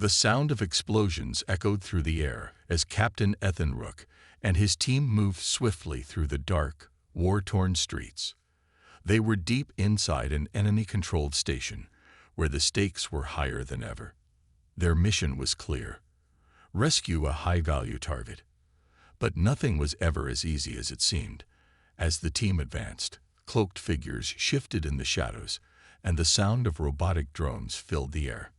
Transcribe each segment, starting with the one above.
The sound of explosions echoed through the air as Captain Ethan Rook and his team moved swiftly through the dark, war-torn streets. They were deep inside an enemy-controlled station, where the stakes were higher than ever. Their mission was clear: rescue a high-value target. But nothing was ever as easy as it seemed. As the team advanced, cloaked figures shifted in the shadows, and the sound of robotic drones filled the air.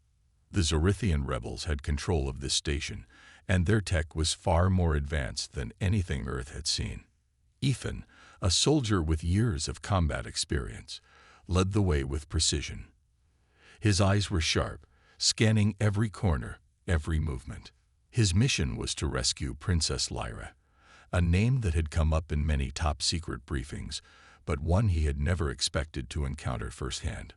The Zorithian rebels had control of this station, and their tech was far more advanced than anything Earth had seen. Ethan, a soldier with years of combat experience, led the way with precision. His eyes were sharp, scanning every corner, every movement. His mission was to rescue Princess Lyra, a name that had come up in many top-secret briefings, but one he had never expected to encounter firsthand.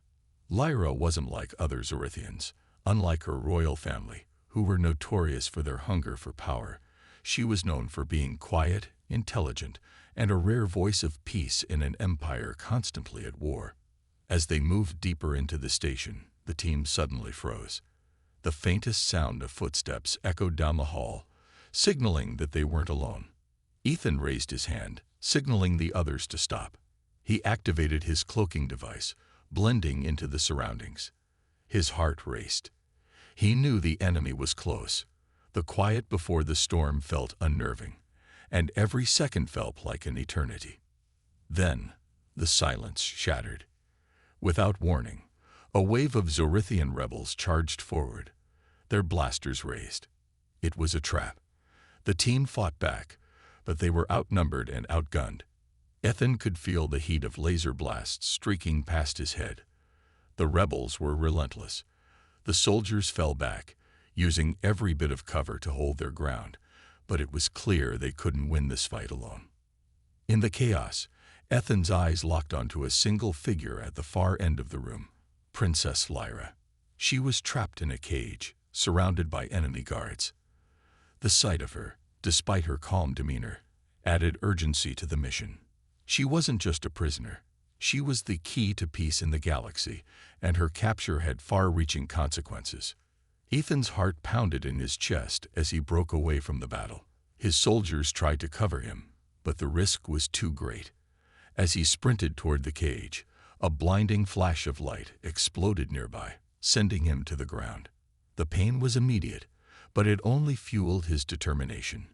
Lyra wasn't like other Zorithians. Unlike her royal family, who were notorious for their hunger for power, she was known for being quiet, intelligent, and a rare voice of peace in an empire constantly at war. As they moved deeper into the station, the team suddenly froze. The faintest sound of footsteps echoed down the hall, signaling that they weren't alone. Ethan raised his hand, signaling the others to stop. He activated his cloaking device, blending into the surroundings. His heart raced. He knew the enemy was close. The quiet before the storm felt unnerving, and every second felt like an eternity. Then, the silence shattered. Without warning, a wave of Zorithian rebels charged forward, their blasters raised. It was a trap. The team fought back, but they were outnumbered and outgunned. Ethan could feel the heat of laser blasts streaking past his head. The rebels were relentless. The soldiers fell back, using every bit of cover to hold their ground, but it was clear they couldn't win this fight alone. In the chaos, Ethan's eyes locked onto a single figure at the far end of the room: Princess Lyra. She was trapped in a cage, surrounded by enemy guards. The sight of her, despite her calm demeanor, added urgency to the mission. She wasn't just a prisoner. She was the key to peace in the galaxy, and her capture had far-reaching consequences. Ethan's heart pounded in his chest as he broke away from the battle. His soldiers tried to cover him, but the risk was too great. As he sprinted toward the cage, a blinding flash of light exploded nearby, sending him to the ground. The pain was immediate, but it only fueled his determination.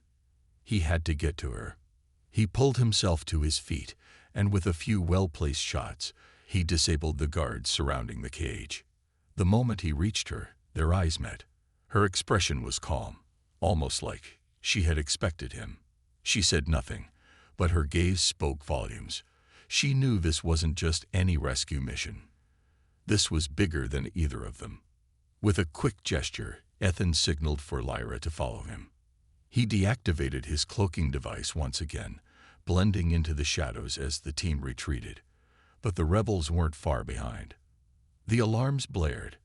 He had to get to her. He pulled himself to his feet, and with a few well-placed shots, he disabled the guards surrounding the cage. The moment he reached her, their eyes met. Her expression was calm, almost like she had expected him. She said nothing, but her gaze spoke volumes. She knew this wasn't just any rescue mission. This was bigger than either of them. With a quick gesture, Ethan signaled for Lyra to follow him. He deactivated his cloaking device once again, blending into the shadows as the team retreated. But the rebels weren't far behind. The alarms blared,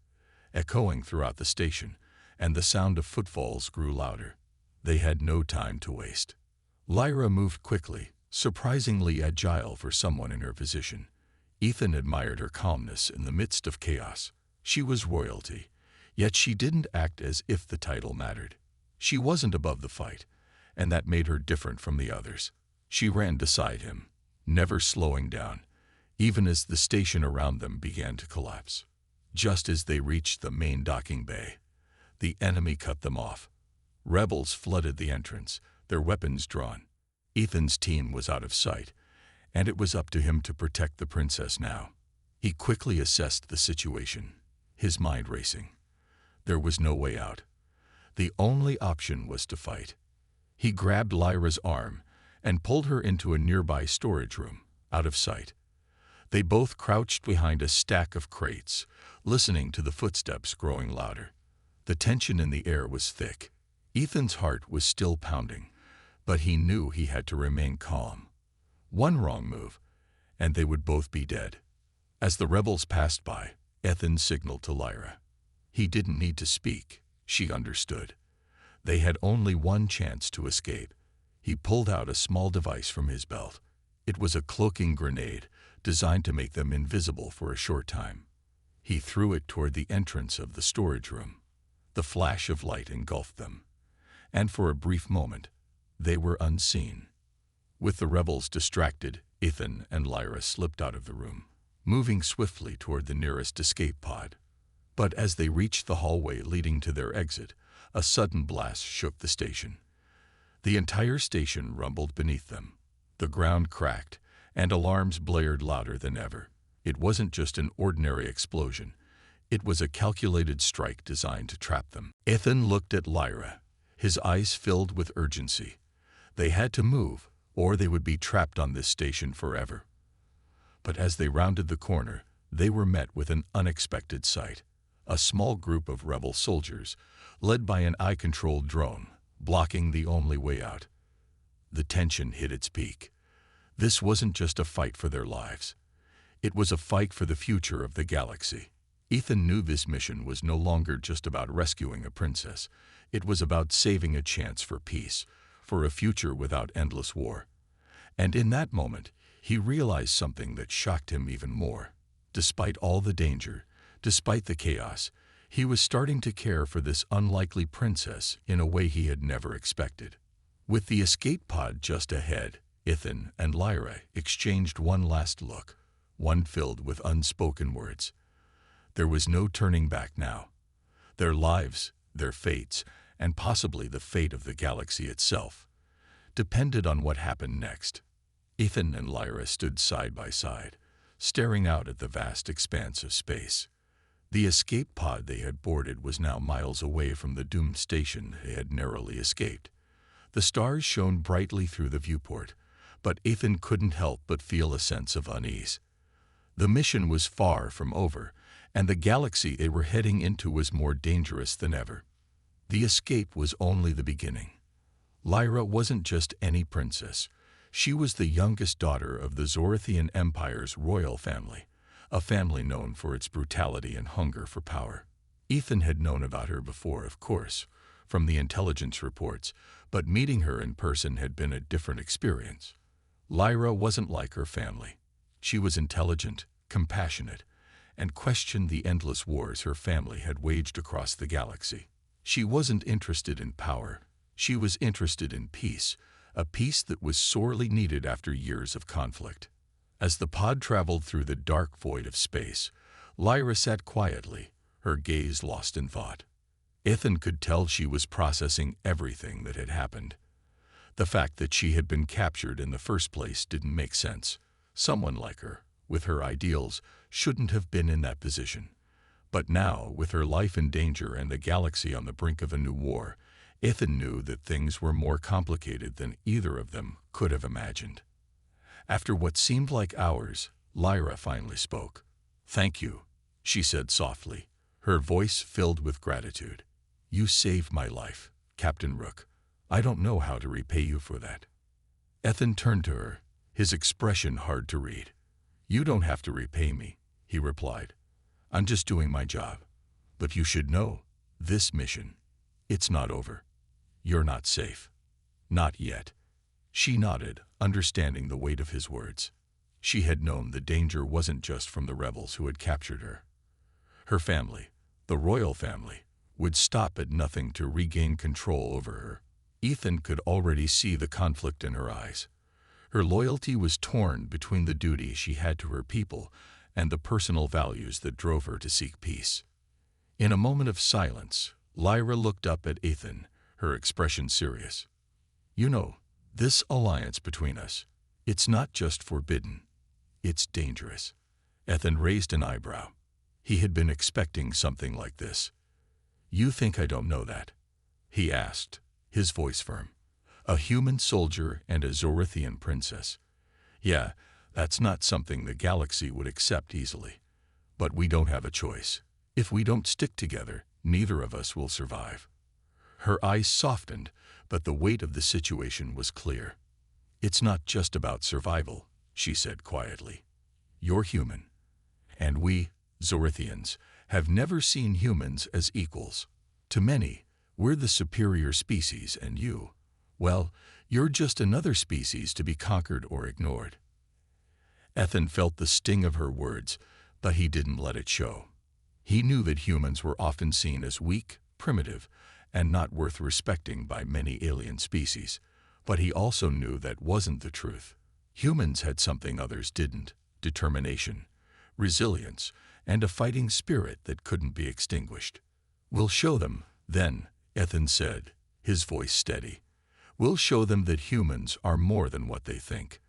echoing throughout the station, and the sound of footfalls grew louder. They had no time to waste. Lyra moved quickly, surprisingly agile for someone in her position. Ethan admired her calmness in the midst of chaos. She was royalty, yet she didn't act as if the title mattered. She wasn't above the fight, and that made her different from the others. She ran beside him, never slowing down, even as the station around them began to collapse. Just as they reached the main docking bay, the enemy cut them off. Rebels flooded the entrance, their weapons drawn. Ethan's team was out of sight, and it was up to him to protect the princess now. He quickly assessed the situation, his mind racing. There was no way out. The only option was to fight. He grabbed Lyra's arm and pulled her into a nearby storage room, out of sight. They both crouched behind a stack of crates, listening to the footsteps growing louder. The tension in the air was thick. Ethan's heart was still pounding, but he knew he had to remain calm. One wrong move, and they would both be dead. As the rebels passed by, Ethan signaled to Lyra. He didn't need to speak. She understood. They had only one chance to escape. He pulled out a small device from his belt. It was a cloaking grenade, designed to make them invisible for a short time. He threw it toward the entrance of the storage room. The flash of light engulfed them, and for a brief moment, they were unseen. With the rebels distracted, Ethan and Lyra slipped out of the room, moving swiftly toward the nearest escape pod. But as they reached the hallway leading to their exit, a sudden blast shook the station. The entire station rumbled beneath them. The ground cracked, and alarms blared louder than ever. It wasn't just an ordinary explosion. It was a calculated strike designed to trap them. Ethan looked at Lyra, his eyes filled with urgency. They had to move, or they would be trapped on this station forever. But as they rounded the corner, they were met with an unexpected sight. A small group of rebel soldiers, led by an eye-controlled drone, blocking the only way out. The tension hit its peak. This wasn't just a fight for their lives. It was a fight for the future of the galaxy. Ethan knew this mission was no longer just about rescuing a princess. It was about saving a chance for peace, for a future without endless war. And in that moment, he realized something that shocked him even more. Despite all the danger, despite the chaos, he was starting to care for this unlikely princess in a way he had never expected. With the escape pod just ahead, Ethan and Lyra exchanged one last look, one filled with unspoken words. There was no turning back now. Their lives, their fates, and possibly the fate of the galaxy itself, depended on what happened next. Ethan and Lyra stood side by side, staring out at the vast expanse of space. The escape pod they had boarded was now miles away from the doomed station they had narrowly escaped. The stars shone brightly through the viewport, but Ethan couldn't help but feel a sense of unease. The mission was far from over, and the galaxy they were heading into was more dangerous than ever. The escape was only the beginning. Lyra wasn't just any princess. She was the youngest daughter of the Zorathian Empire's royal family, a family known for its brutality and hunger for power. Ethan had known about her before, of course, from the intelligence reports, but meeting her in person had been a different experience. Lyra wasn't like her family. She was intelligent, compassionate, and questioned the endless wars her family had waged across the galaxy. She wasn't interested in power. She was interested in peace, a peace that was sorely needed after years of conflict. As the pod traveled through the dark void of space, Lyra sat quietly, her gaze lost in thought. Ethan could tell she was processing everything that had happened. The fact that she had been captured in the first place didn't make sense. Someone like her, with her ideals, shouldn't have been in that position. But now, with her life in danger and the galaxy on the brink of a new war, Ethan knew that things were more complicated than either of them could have imagined. After what seemed like hours, Lyra finally spoke. "Thank you," she said softly, her voice filled with gratitude. "You saved my life, Captain Rook. I don't know how to repay you for that." Ethan turned to her, his expression hard to read. "You don't have to repay me," he replied. "I'm just doing my job. But you should know, this mission, it's not over. You're not safe. Not yet." She nodded, understanding the weight of his words. She had known the danger wasn't just from the rebels who had captured her. Her family, the royal family, would stop at nothing to regain control over her. Ethan could already see the conflict in her eyes. Her loyalty was torn between the duty she had to her people and the personal values that drove her to seek peace. In a moment of silence, Lyra looked up at Ethan, her expression serious. "You know, this alliance between us, it's not just forbidden, it's dangerous." Ethan raised an eyebrow. He had been expecting something like this. "You think I don't know that?" he asked, his voice firm. "A human soldier and a Zorathian princess. Yeah, that's not something the galaxy would accept easily. But we don't have a choice. If we don't stick together, neither of us will survive." Her eyes softened, but the weight of the situation was clear. "It's not just about survival," she said quietly. "You're human. And we, Zorathians, have never seen humans as equals. To many, we're the superior species, and you, well, you're just another species to be conquered or ignored." Ethan felt the sting of her words, but he didn't let it show. He knew that humans were often seen as weak, primitive, and not worth respecting by many alien species. But he also knew that wasn't the truth. Humans had something others didn't: determination, resilience, and a fighting spirit that couldn't be extinguished. "We'll show them, then," Ethan said, his voice steady. "We'll show them that humans are more than what they think.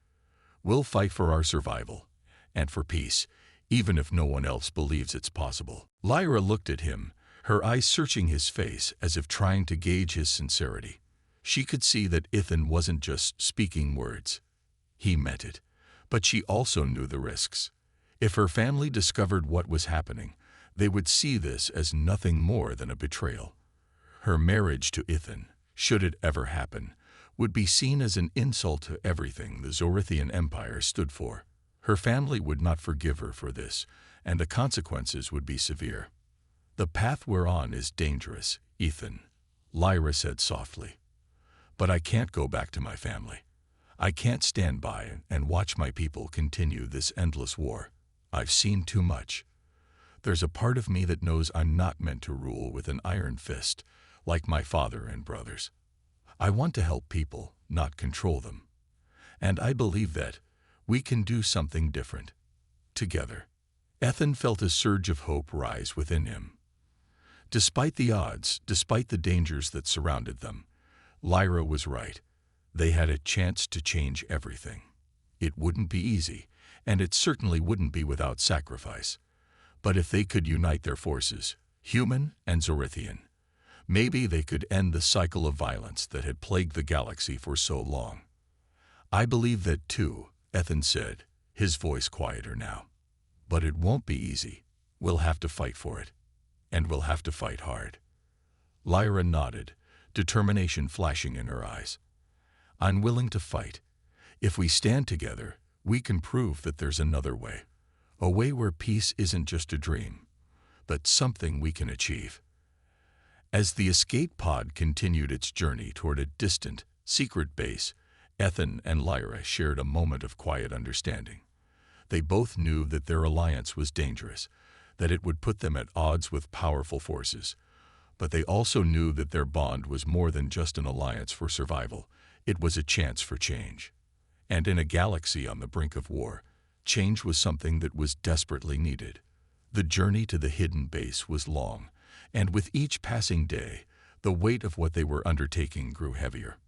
We'll fight for our survival, and for peace, even if no one else believes it's possible." Lyra looked at him, her eyes searching his face as if trying to gauge his sincerity. She could see that Ethan wasn't just speaking words. He meant it. But she also knew the risks. If her family discovered what was happening, they would see this as nothing more than a betrayal. Her marriage to Ethan, should it ever happen, would be seen as an insult to everything the Zorithian Empire stood for. Her family would not forgive her for this, and the consequences would be severe. "The path we're on is dangerous, Ethan," Lyra said softly. "But I can't go back to my family. I can't stand by and watch my people continue this endless war. I've seen too much. There's a part of me that knows I'm not meant to rule with an iron fist, like my father and brothers. I want to help people, not control them. And I believe that we can do something different, together." Ethan felt a surge of hope rise within him. Despite the odds, despite the dangers that surrounded them, Lyra was right. They had a chance to change everything. It wouldn't be easy, and it certainly wouldn't be without sacrifice. But if they could unite their forces, human and Zorithian, maybe they could end the cycle of violence that had plagued the galaxy for so long. "I believe that too," Ethan said, his voice quieter now. "But it won't be easy. We'll have to fight for it. And we'll have to fight hard." Lyra nodded, determination flashing in her eyes. "I'm willing to fight. If we stand together, we can prove that there's another way. A way where peace isn't just a dream, but something we can achieve." As the escape pod continued its journey toward a distant, secret base, Ethan and Lyra shared a moment of quiet understanding. They both knew that their alliance was dangerous, that it would put them at odds with powerful forces. But they also knew that their bond was more than just an alliance for survival. It was a chance for change. And in a galaxy on the brink of war, change was something that was desperately needed. The journey to the hidden base was long, and with each passing day, the weight of what they were undertaking grew heavier.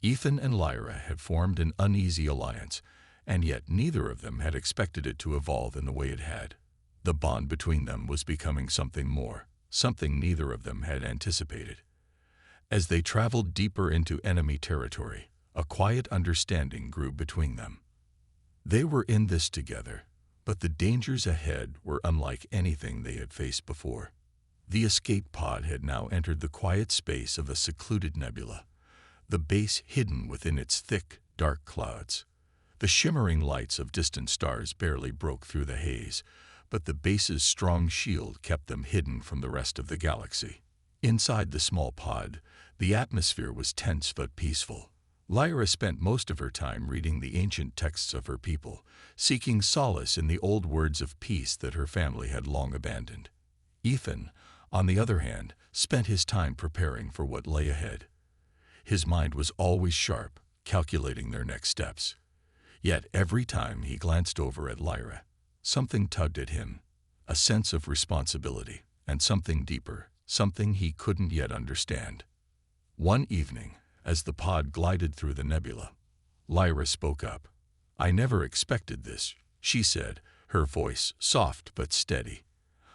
Ethan and Lyra had formed an uneasy alliance, and yet neither of them had expected it to evolve in the way it had. The bond between them was becoming something more, something neither of them had anticipated. As they traveled deeper into enemy territory, a quiet understanding grew between them. They were in this together, but the dangers ahead were unlike anything they had faced before. The escape pod had now entered the quiet space of a secluded nebula, the base hidden within its thick, dark clouds. The shimmering lights of distant stars barely broke through the haze, but the base's strong shield kept them hidden from the rest of the galaxy. Inside the small pod, the atmosphere was tense but peaceful. Lyra spent most of her time reading the ancient texts of her people, seeking solace in the old words of peace that her family had long abandoned. Ethan, on the other hand, spent his time preparing for what lay ahead. His mind was always sharp, calculating their next steps. Yet every time he glanced over at Lyra, something tugged at him, a sense of responsibility, and something deeper, something he couldn't yet understand. One evening, as the pod glided through the nebula, Lyra spoke up. "I never expected this," she said, her voice soft but steady.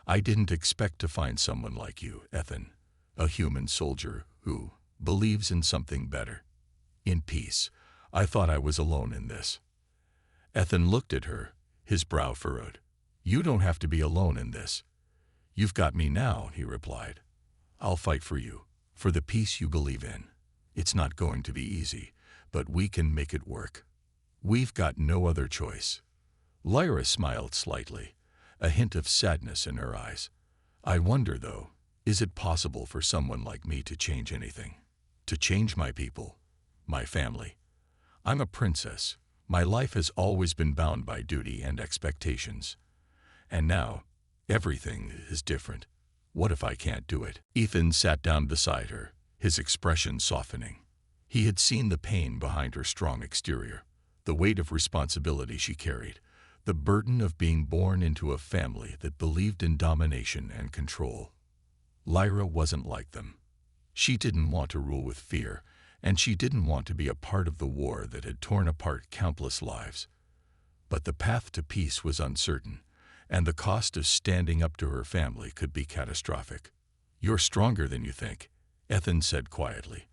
"I didn't expect to find someone like you, Ethan, a human soldier who believes in something better. In peace. I thought I was alone in this." Ethan looked at her, his brow furrowed. "You don't have to be alone in this." "You've got me now," he replied. "I'll fight for you, for the peace you believe in. It's not going to be easy, but we can make it work. We've got no other choice." Lyra smiled slightly, a hint of sadness in her eyes. "I wonder, though, is it possible for someone like me to change anything? To change my people, my family? I'm a princess. My life has always been bound by duty and expectations. And now, everything is different. What if I can't do it? Ethan sat down beside her, his expression softening. He had seen the pain behind her strong exterior, the weight of responsibility she carried, the burden of being born into a family that believed in domination and control. Lyra wasn't like them. She didn't want to rule with fear, and she didn't want to be a part of the war that had torn apart countless lives. But the path to peace was uncertain, and the cost of standing up to her family could be catastrophic. "You're stronger than you think," Ethan said quietly.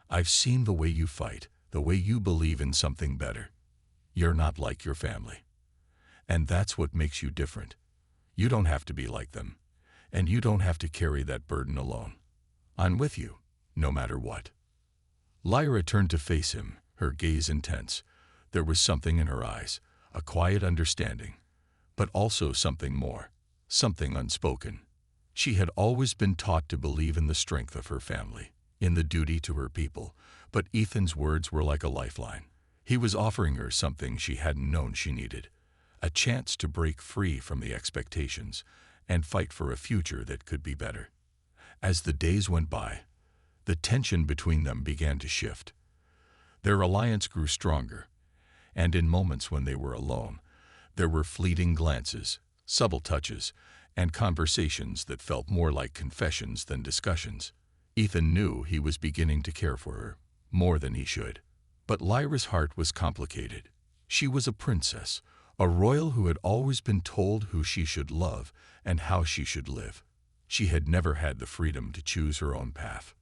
"I've seen the way you fight, the way you believe in something better. You're not like your family. And that's what makes you different. You don't have to be like them, and you don't have to carry that burden alone. I'm with you, no matter what." Lyra turned to face him, her gaze intense. There was something in her eyes, a quiet understanding, but also something more, something unspoken. She had always been taught to believe in the strength of her family, in the duty to her people, but Ethan's words were like a lifeline. He was offering her something she hadn't known she needed, a chance to break free from the expectations and fight for a future that could be better. As the days went by, the tension between them began to shift. Their alliance grew stronger, and in moments when they were alone, there were fleeting glances, subtle touches, and conversations that felt more like confessions than discussions. Ethan knew he was beginning to care for her, more than he should. But Lyra's heart was complicated. She was a princess, a royal who had always been told who she should love and how she should live. She had never had the freedom to choose her own path.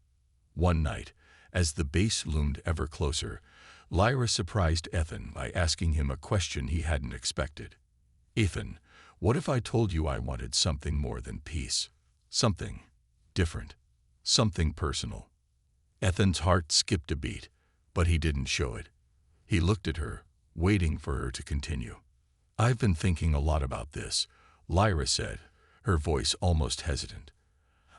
One night, as the base loomed ever closer, Lyra surprised Ethan by asking him a question he hadn't expected. "Ethan, what if I told you I wanted something more than peace? Something different, something personal?" Ethan's heart skipped a beat, but he didn't show it. He looked at her, waiting for her to continue. "I've been thinking a lot about this," Lyra said, her voice almost hesitant.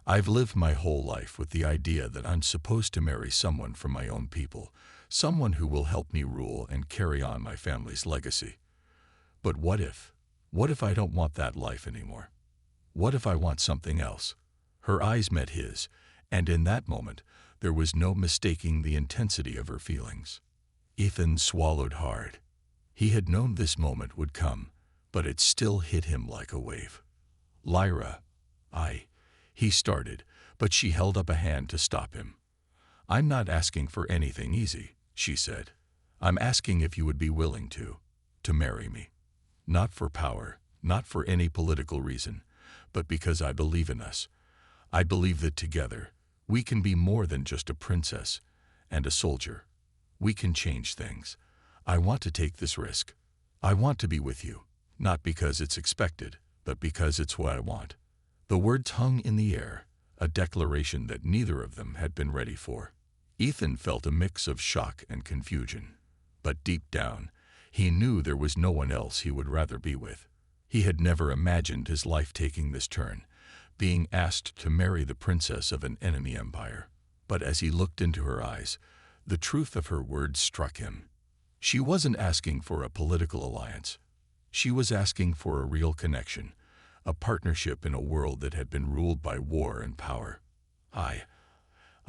"I've lived my whole life with the idea that I'm supposed to marry someone from my own people, someone who will help me rule and carry on my family's legacy. But what if I don't want that life anymore? What if I want something else?" Her eyes met his, and in that moment, there was no mistaking the intensity of her feelings. Ethan swallowed hard. He had known this moment would come, but it still hit him like a wave. "Lyra, he started, but she held up a hand to stop him. "I'm not asking for anything easy," she said. "I'm asking if you would be willing to marry me. Not for power, not for any political reason, but because I believe in us. I believe that together, we can be more than just a princess and a soldier. We can change things. I want to take this risk. I want to be with you, not because it's expected, but because it's what I want." The words hung in the air, a declaration that neither of them had been ready for. Ethan felt a mix of shock and confusion, but deep down, he knew there was no one else he would rather be with. He had never imagined his life taking this turn, being asked to marry the princess of an enemy empire. But as he looked into her eyes, the truth of her words struck him. She wasn't asking for a political alliance. She was asking for a real connection, a partnership in a world that had been ruled by war and power. I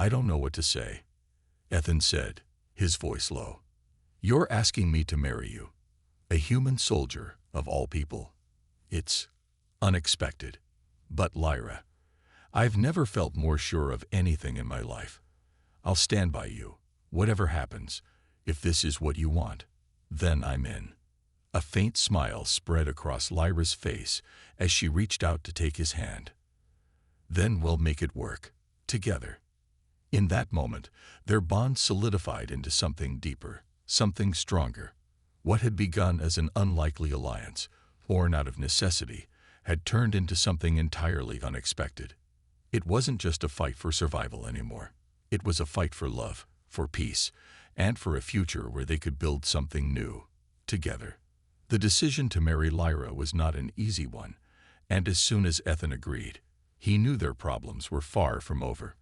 don't know what to say," Ethan said, his voice low. "You're asking me to marry you, a human soldier of all people. It's unexpected. But Lyra, I've never felt more sure of anything in my life. I'll stand by you, whatever happens. If this is what you want, then I'm in." A faint smile spread across Lyra's face as she reached out to take his hand. "Then we'll make it work, together." In that moment, their bond solidified into something deeper, something stronger. What had begun as an unlikely alliance, born out of necessity, had turned into something entirely unexpected. It wasn't just a fight for survival anymore. It was a fight for love, for peace, and for a future where they could build something new, together. The decision to marry Lyra was not an easy one, and as soon as Ethan agreed, he knew their problems were far from over.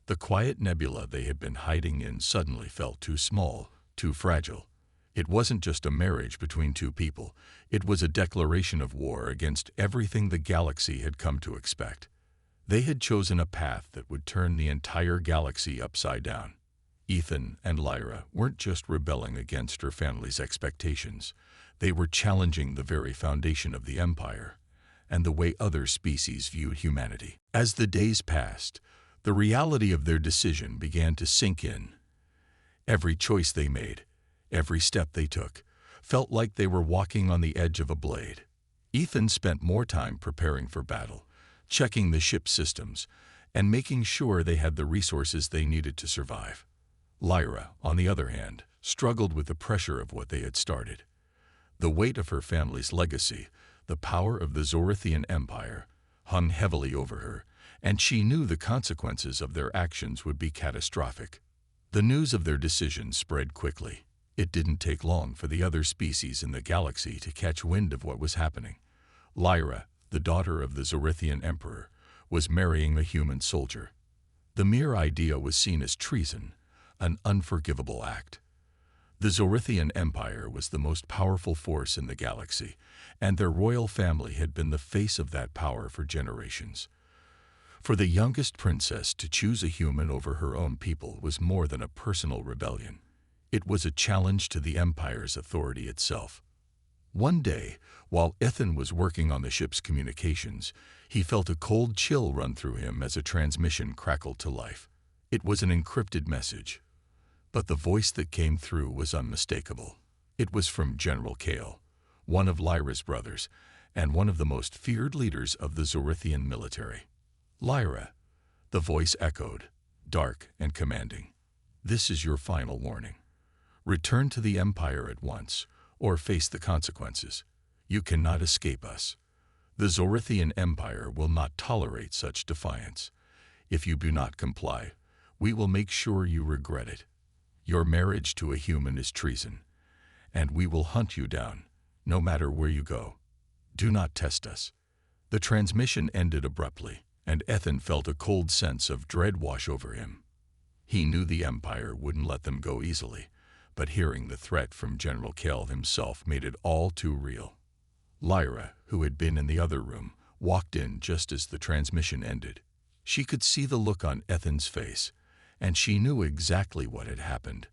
The quiet nebula they had been hiding in suddenly felt too small, too fragile. It wasn't just a marriage between two people, it was a declaration of war against everything the galaxy had come to expect. They had chosen a path that would turn the entire galaxy upside down. Ethan and Lyra weren't just rebelling against her family's expectations. They were challenging the very foundation of the Empire and the way other species viewed humanity. As the days passed, the reality of their decision began to sink in. Every choice they made, every step they took, felt like they were walking on the edge of a blade. Ethan spent more time preparing for battle, checking the ship's systems, and making sure they had the resources they needed to survive. Lyra, on the other hand, struggled with the pressure of what they had started. The weight of her family's legacy, the power of the Zorithian Empire, hung heavily over her, and she knew the consequences of their actions would be catastrophic. The news of their decision spread quickly. It didn't take long for the other species in the galaxy to catch wind of what was happening. Lyra, the daughter of the Zorithian Emperor, was marrying a human soldier. The mere idea was seen as treason, an unforgivable act. The Zorithian Empire was the most powerful force in the galaxy, and their royal family had been the face of that power for generations. For the youngest princess to choose a human over her own people was more than a personal rebellion. It was a challenge to the Empire's authority itself. One day, while Ethan was working on the ship's communications, he felt a cold chill run through him as a transmission crackled to life. It was an encrypted message, but the voice that came through was unmistakable. It was from General Kale, one of Lyra's brothers, and one of the most feared leaders of the Zorithian military. "Lyra," the voice echoed, dark and commanding. "This is your final warning. Return to the Empire at once, or face the consequences. You cannot escape us. The Zorithian Empire will not tolerate such defiance. If you do not comply, we will make sure you regret it. Your marriage to a human is treason, and we will hunt you down, no matter where you go. Do not test us." The transmission ended abruptly, and Ethan felt a cold sense of dread wash over him. He knew the Empire wouldn't let them go easily, but hearing the threat from General Kell himself made it all too real. Lyra, who had been in the other room, walked in just as the transmission ended. She could see the look on Ethan's face, and she knew exactly what had happened.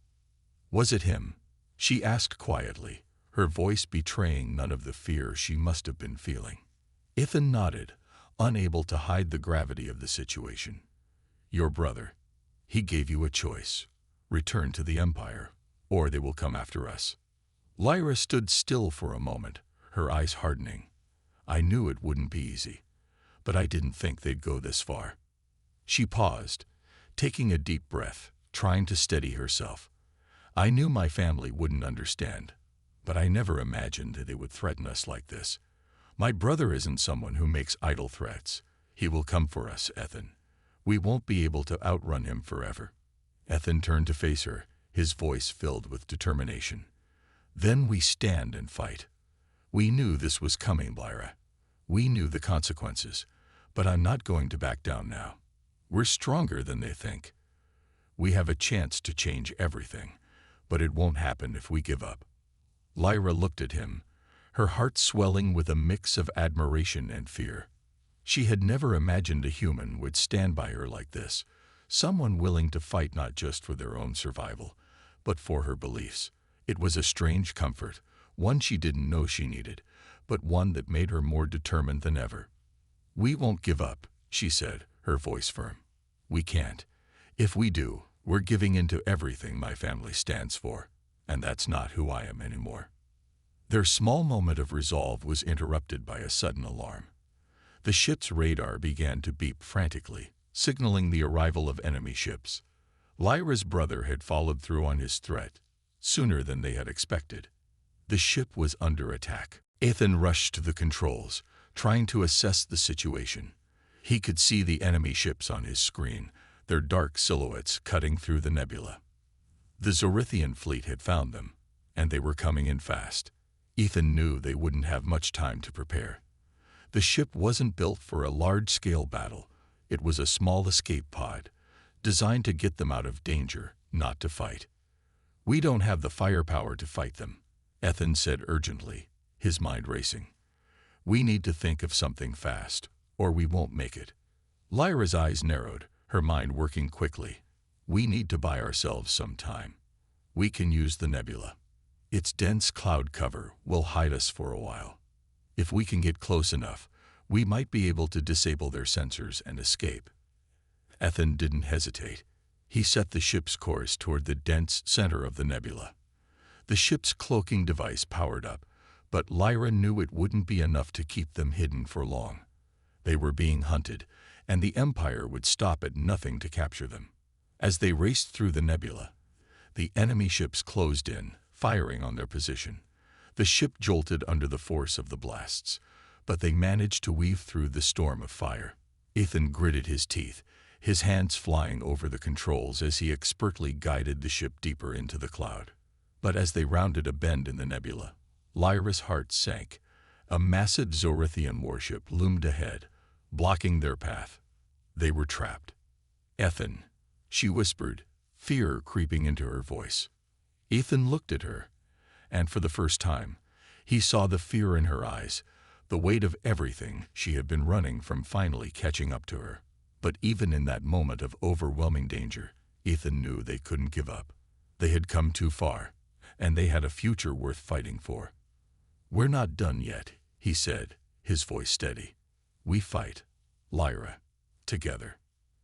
"Was it him?" she asked quietly, her voice betraying none of the fear she must have been feeling. Ethan nodded, unable to hide the gravity of the situation. "Your brother. He gave you a choice. Return to the Empire, or they will come after us." Lyra stood still for a moment, her eyes hardening. "I knew it wouldn't be easy, but I didn't think they'd go this far." She paused, taking a deep breath, trying to steady herself. "I knew my family wouldn't understand, but I never imagined they would threaten us like this. My brother isn't someone who makes idle threats. He will come for us, Ethan. We won't be able to outrun him forever." Ethan turned to face her, his voice filled with determination. "Then we stand and fight. We knew this was coming, Lyra. We knew the consequences, but I'm not going to back down now. We're stronger than they think. We have a chance to change everything, but it won't happen if we give up." Lyra looked at him, her heart swelling with a mix of admiration and fear. She had never imagined a human would stand by her like this, someone willing to fight not just for their own survival, but for her beliefs. It was a strange comfort, one she didn't know she needed, but one that made her more determined than ever. "We won't give up," she said, her voice firm. "We can't. If we do, we're giving in to everything my family stands for, and that's not who I am anymore." Their small moment of resolve was interrupted by a sudden alarm. The ship's radar began to beep frantically, signaling the arrival of enemy ships. Lyra's brother had followed through on his threat, sooner than they had expected. The ship was under attack. Ethan rushed to the controls, trying to assess the situation. He could see the enemy ships on his screen, their dark silhouettes cutting through the nebula. The Zorithian fleet had found them, and they were coming in fast. Ethan knew they wouldn't have much time to prepare. The ship wasn't built for a large-scale battle. It was a small escape pod, designed to get them out of danger, not to fight. "We don't have the firepower to fight them," Ethan said urgently, his mind racing. "We need to think of something fast, or we won't make it." Lyra's eyes narrowed, her mind working quickly. We need to buy ourselves some time. We can use the nebula. Its dense cloud cover will hide us for a while. If we can get close enough, we might be able to disable their sensors and escape. Ethan didn't hesitate. He set the ship's course toward the dense center of the nebula. The ship's cloaking device powered up, but Lyra knew it wouldn't be enough to keep them hidden for long. They were being hunted, and the Empire would stop at nothing to capture them. As they raced through the nebula, the enemy ships closed in, firing on their position. The ship jolted under the force of the blasts, but they managed to weave through the storm of fire. Ethan gritted his teeth, his hands flying over the controls as he expertly guided the ship deeper into the cloud. But as they rounded a bend in the nebula, Lyra's heart sank. A massive Zorithian warship loomed ahead, blocking their path. They were trapped. "Ethan," she whispered, fear creeping into her voice. Ethan looked at her, and for the first time, he saw the fear in her eyes, the weight of everything she had been running from finally catching up to her. But even in that moment of overwhelming danger, Ethan knew they couldn't give up. They had come too far, and they had a future worth fighting for. "We're not done yet," he said, his voice steady. "We fight, Lyra, together."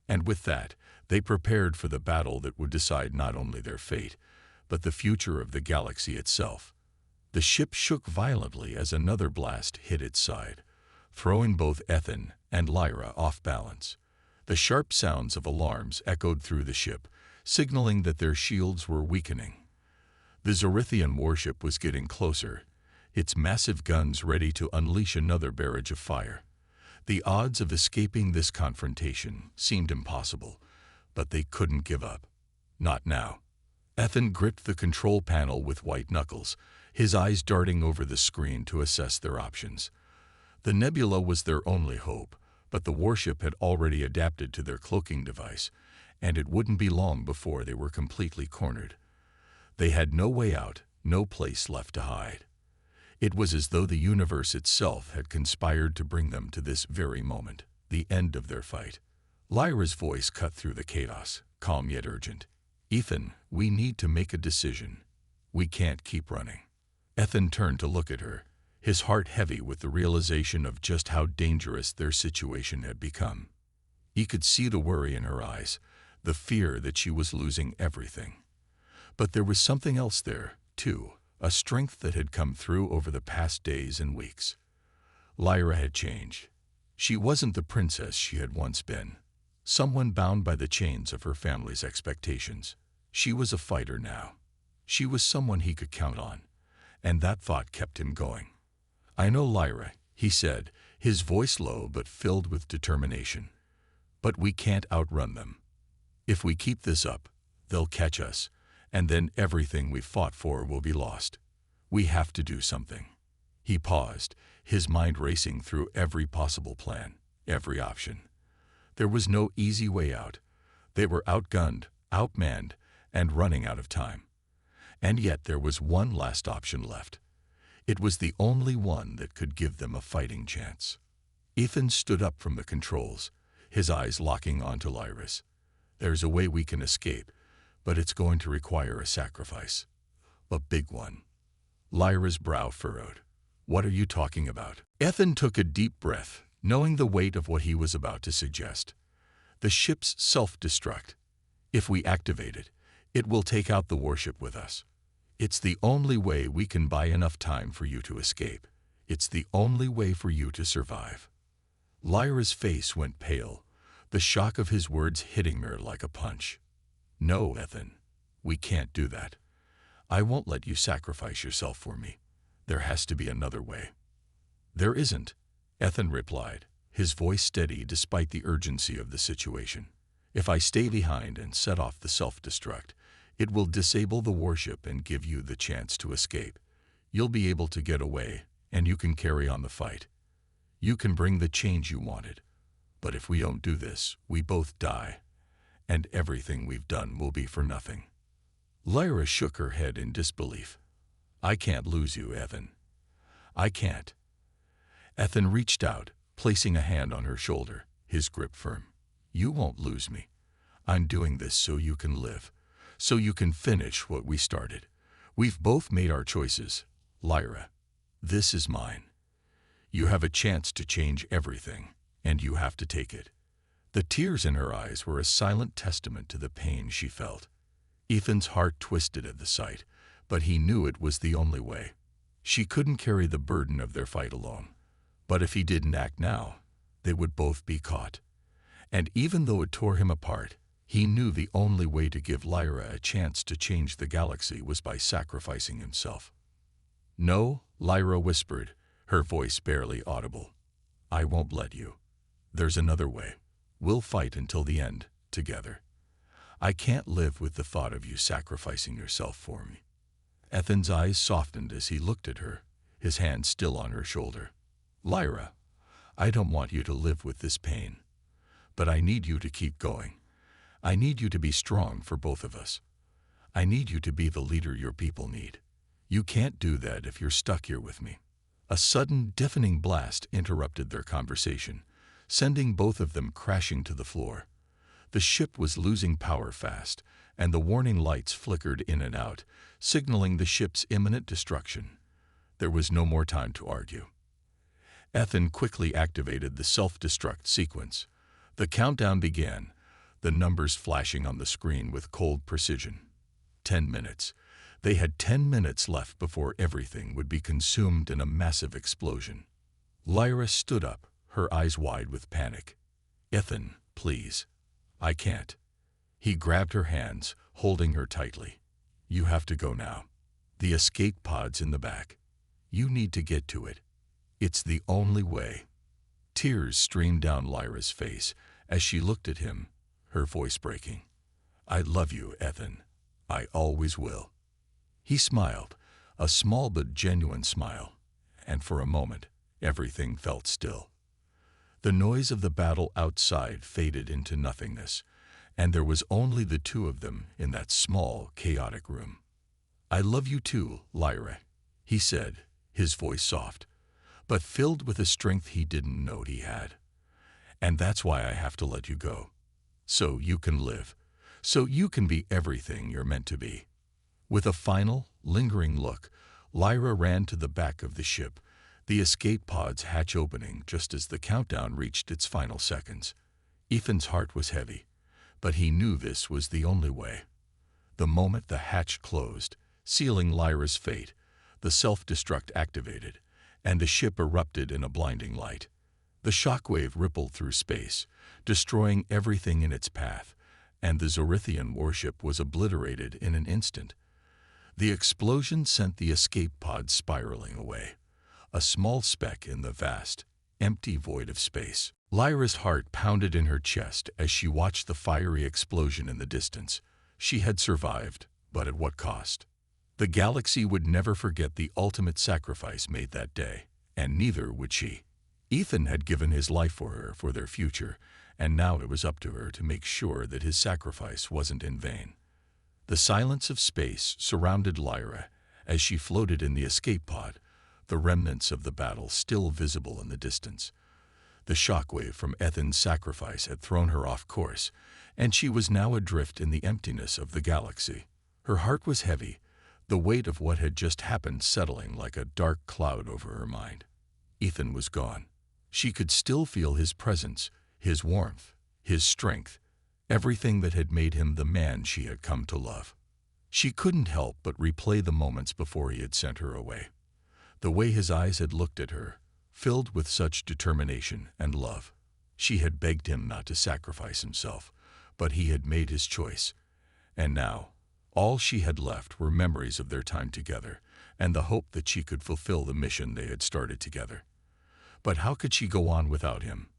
And with that, they prepared for the battle that would decide not only their fate, but the future of the galaxy itself. The ship shook violently as another blast hit its side, throwing both Ethan and Lyra off balance. The sharp sounds of alarms echoed through the ship, signaling that their shields were weakening. The Zorithian warship was getting closer, its massive guns ready to unleash another barrage of fire. The odds of escaping this confrontation seemed impossible, but they couldn't give up. Not now. Ethan gripped the control panel with white knuckles, his eyes darting over the screen to assess their options. The nebula was their only hope, but the warship had already adapted to their cloaking device, and it wouldn't be long before they were completely cornered. They had no way out, no place left to hide. It was as though the universe itself had conspired to bring them to this very moment, the end of their fight. Lyra's voice cut through the chaos, calm yet urgent. "Ethan, we need to make a decision. We can't keep running." Ethan turned to look at her, his heart heavy with the realization of just how dangerous their situation had become. He could see the worry in her eyes, the fear that she was losing everything. But there was something else there, too, a strength that had come through over the past days and weeks. Lyra had changed. She wasn't the princess she had once been, someone bound by the chains of her family's expectations. She was a fighter now. She was someone he could count on, and that thought kept him going. "I know, Lyra," he said, his voice low but filled with determination. "But we can't outrun them. If we keep this up, they'll catch us, and then everything we fought for will be lost. We have to do something." He paused, his mind racing through every possible plan, every option. There was no easy way out. They were outgunned, outmanned, and running out of time. And yet there was one last option left. It was the only one that could give them a fighting chance. Ethan stood up from the controls, his eyes locking onto Lyra's. "There's a way we can escape, but it's going to require a sacrifice. A big one." Lyra's brow furrowed. "What are you talking about?" Ethan took a deep breath, knowing the weight of what he was about to suggest. "The ship's self-destruct. If we activate it, it will take out the warship with us. It's the only way we can buy enough time for you to escape. It's the only way for you to survive." Lyra's face went pale, the shock of his words hitting her like a punch. "No, Ethan, we can't do that. I won't let you sacrifice yourself for me. There has to be another way." "There isn't," Ethan replied, his voice steady despite the urgency of the situation. "If I stay behind and set off the self-destruct, it will disable the warship and give you the chance to escape. You'll be able to get away, and you can carry on the fight. You can bring the change you wanted. But if we don't do this, we both die, and everything we've done will be for nothing." Lyra shook her head in disbelief. "I can't lose you, Ethan. I can't." Ethan reached out, placing a hand on her shoulder, his grip firm. You won't lose me. I'm doing this so you can live, so you can finish what we started. We've both made our choices, Lyra. This is mine. You have a chance to change everything, and you have to take it." The tears in her eyes were a silent testament to the pain she felt. Ethan's heart twisted at the sight, but he knew it was the only way. She couldn't carry the burden of their fight alone. But if he didn't act now, they would both be caught. And even though it tore him apart, he knew the only way to give Lyra a chance to change the galaxy was by sacrificing himself. "No," Lyra whispered, her voice barely audible. "I won't let you. There's another way. We'll fight until the end, together. I can't live with the thought of you sacrificing yourself for me." Ethan's eyes softened as he looked at her, his hand still on her shoulder. "Lyra, I don't want you to live with this pain. But I need you to keep going. I need you to be strong for both of us. I need you to be the leader your people need. You can't do that if you're stuck here with me." A sudden, deafening blast interrupted their conversation, sending both of them crashing to the floor. The ship was losing power fast, and the warning lights flickered in and out, signaling the ship's imminent destruction. There was no more time to argue. Ethan quickly activated the self-destruct sequence. The countdown began, the numbers flashing on the screen with cold precision. 10 minutes. They had 10 minutes left before everything would be consumed in a massive explosion. Lyra stood up, her eyes wide with panic. "Ethan, please. I can't." He grabbed her hands, holding her tightly. "You have to go now. The escape pod's in the back. You need to get to it. It's the only way." Tears streamed down Lyra's face as she looked at him, her voice breaking. "I love you, Ethan. I always will." He smiled, a small but genuine smile, and for a moment, everything felt still. The noise of the battle outside faded into nothingness, and there was only the two of them in that small, chaotic room. "I love you too, Lyra," he said, his voice soft, but filled with a strength he didn't know he had. "And that's why I have to let you go. So you can live. So you can be everything you're meant to be." With a final, lingering look, Lyra ran to the back of the ship, the escape pod's hatch opening just as the countdown reached its final seconds. Ethan's heart was heavy, but he knew this was the only way. The moment the hatch closed, sealing Lyra's fate, the self-destruct activated, and the ship erupted in a blinding light. The shockwave rippled through space, destroying everything in its path, and the Zorithian warship was obliterated in an instant. The explosion sent the escape pod spiraling away, a small speck in the vast, empty void of space. Lyra's heart pounded in her chest as she watched the fiery explosion in the distance. She had survived, but at what cost? The galaxy would never forget the ultimate sacrifice made that day, and neither would she. Ethan had given his life for her, for their future, and now it was up to her to make sure that his sacrifice wasn't in vain. The silence of space surrounded Lyra as she floated in the escape pod, the remnants of the battle still visible in the distance. The shockwave from Ethan's sacrifice had thrown her off course, and she was now adrift in the emptiness of the galaxy. Her heart was heavy, the weight of what had just happened settling like a dark cloud over her mind. Ethan was gone. She could still feel his presence, his warmth, his strength, everything that had made him the man she had come to love. She couldn't help but replay the moments before he had sent her away. The way his eyes had looked at her, filled with such determination and love. She had begged him not to sacrifice himself, but he had made his choice. And now, all she had left were memories of their time together, and the hope that she could fulfill the mission they had started together. But how could she go on without him?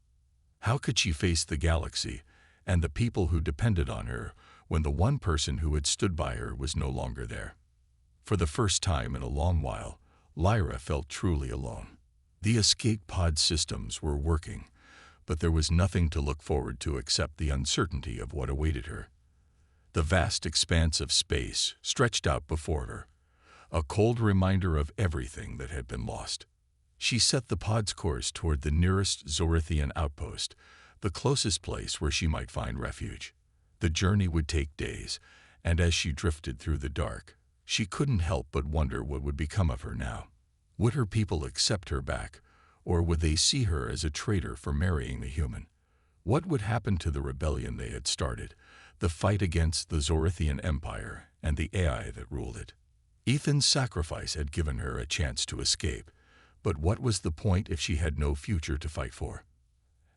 How could she face the galaxy and the people who depended on her when the one person who had stood by her was no longer there? For the first time in a long while, Lyra felt truly alone. The escape pod systems were working, but there was nothing to look forward to except the uncertainty of what awaited her. The vast expanse of space stretched out before her, a cold reminder of everything that had been lost. She set the pod's course toward the nearest Zorithian outpost, the closest place where she might find refuge. The journey would take days, and as she drifted through the dark, she couldn't help but wonder what would become of her now. Would her people accept her back, or would they see her as a traitor for marrying a human? What would happen to the rebellion they had started, the fight against the Zorithian Empire and the AI that ruled it? Ethan's sacrifice had given her a chance to escape, but what was the point if she had no future to fight for?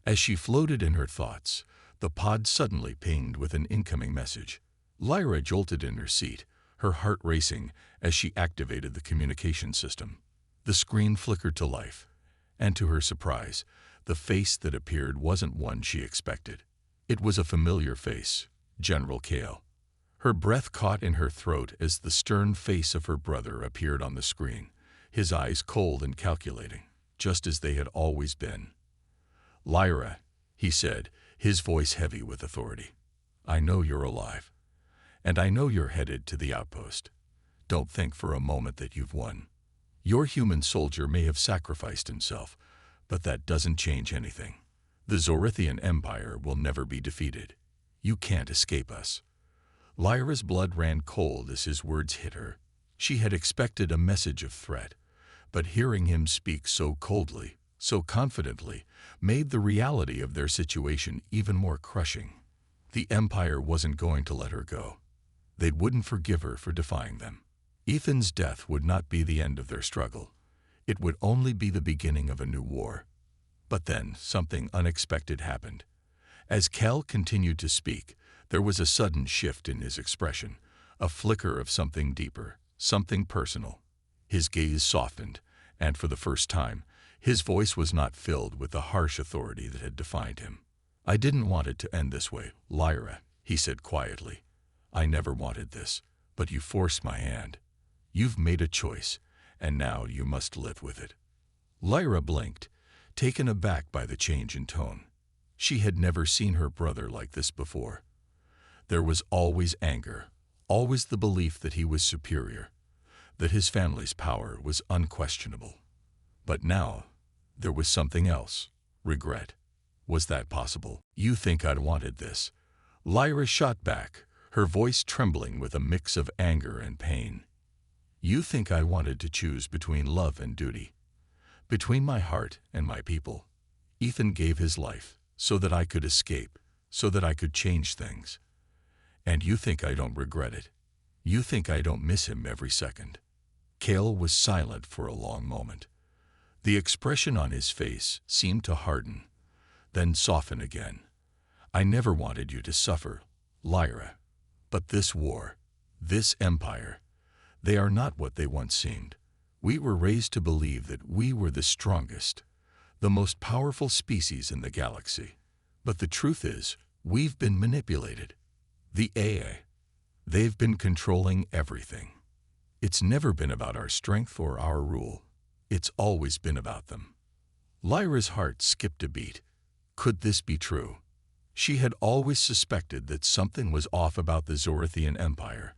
As she floated in her thoughts, the pod suddenly pinged with an incoming message. Lyra jolted in her seat, her heart racing as she activated the communication system. The screen flickered to life, and to her surprise, the face that appeared wasn't one she expected. It was a familiar face, General Kale. Her breath caught in her throat as the stern face of her brother appeared on the screen, his eyes cold and calculating, just as they had always been. "Lyra," he said, his voice heavy with authority. "I know you're alive, and I know you're headed to the outpost. Don't think for a moment that you've won. Your human soldier may have sacrificed himself, but that doesn't change anything. The Zorithian Empire will never be defeated. You can't escape us." Lyra's blood ran cold as his words hit her. She had expected a message of threat, but hearing him speak so coldly, so confidently, made the reality of their situation even more crushing. The Empire wasn't going to let her go. They wouldn't forgive her for defying them. Ethan's death would not be the end of their struggle. It would only be the beginning of a new war. But then something unexpected happened. As Kel continued to speak, there was a sudden shift in his expression, a flicker of something deeper, something personal. His gaze softened, and for the first time, his voice was not filled with the harsh authority that had defined him. "I didn't want it to end this way, Lyra," he said quietly. "I never wanted this, but you forced my hand. You've made a choice, and now you must live with it." Lyra blinked, taken aback by the change in tone. She had never seen her brother like this before. There was always anger, always the belief that he was superior, that his family's power was unquestionable. But now, there was something else, regret. Was that possible? "You think I'd wanted this?" Lyra shot back, her voice trembling with a mix of anger and pain. "You think I wanted to choose between love and duty, between my heart and my people? Ethan gave his life so that I could escape, so that I could change things. And you think I don't regret it? You think I don't miss him every second?" Kale was silent for a long moment. The expression on his face seemed to harden, then soften again. "I never wanted you to suffer, Lyra. But this war, this empire, they are not what they once seemed. We were raised to believe that we were the strongest, the most powerful species in the galaxy. But the truth is, we've been manipulated. The AI, they've been controlling everything. It's never been about our strength or our rule. It's always been about them." Lyra's heart skipped a beat. Could this be true? She had always suspected that something was off about the Zorithian Empire,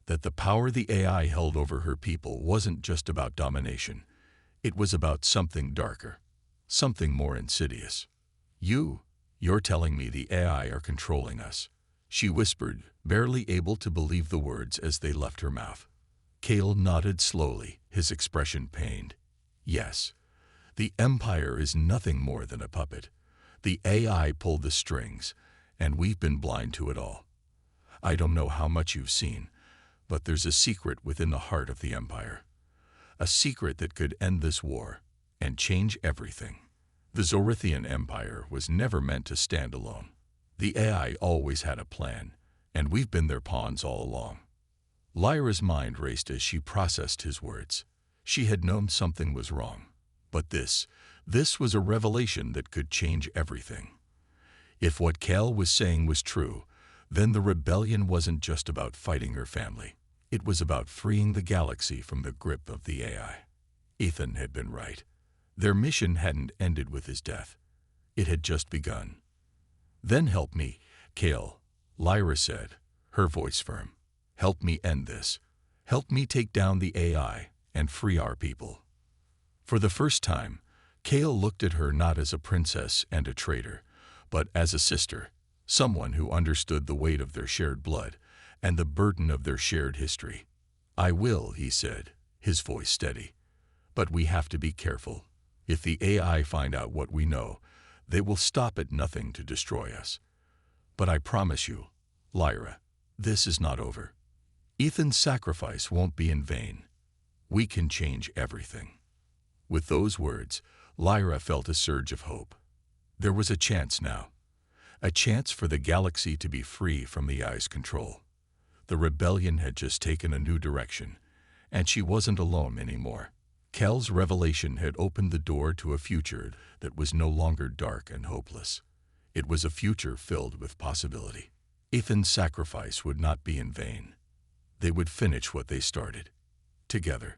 that the power the AI held over her people wasn't just about domination. It was about something darker, something more insidious. You're telling me the AI are controlling us," she whispered, barely able to believe the words as they left her mouth. Kale nodded slowly, his expression pained. "Yes, the Empire is nothing more than a puppet. The AI pulled the strings, and we've been blind to it all. I don't know how much you've seen, but there's a secret within the heart of the Empire. A secret that could end this war and change everything. The Zorithian Empire was never meant to stand alone. The AI always had a plan, and we've been their pawns all along." Lyra's mind raced as she processed his words. She had known something was wrong, but this was a revelation that could change everything. If what Cal was saying was true, then the rebellion wasn't just about fighting her family. It was about freeing the galaxy from the grip of the AI. Ethan had been right. Their mission hadn't ended with his death. It had just begun. "Then help me, Kale," Lyra said, her voice firm. "Help me end this. Help me take down the AI and free our people." For the first time, Kale looked at her not as a princess and a traitor, but as a sister, someone who understood the weight of their shared blood and the burden of their shared history. "I will," he said, his voice steady. "But we have to be careful. If the AI find out what we know, they will stop at nothing to destroy us. But I promise you, Lyra, this is not over. Ethan's sacrifice won't be in vain. We can change everything." With those words, Lyra felt a surge of hope. There was a chance now. A chance for the galaxy to be free from the AI's control. The rebellion had just taken a new direction, and she wasn't alone anymore. Kel's revelation had opened the door to a future that was no longer dark and hopeless. It was a future filled with possibility. Ethan's sacrifice would not be in vain. They would finish what they started, together.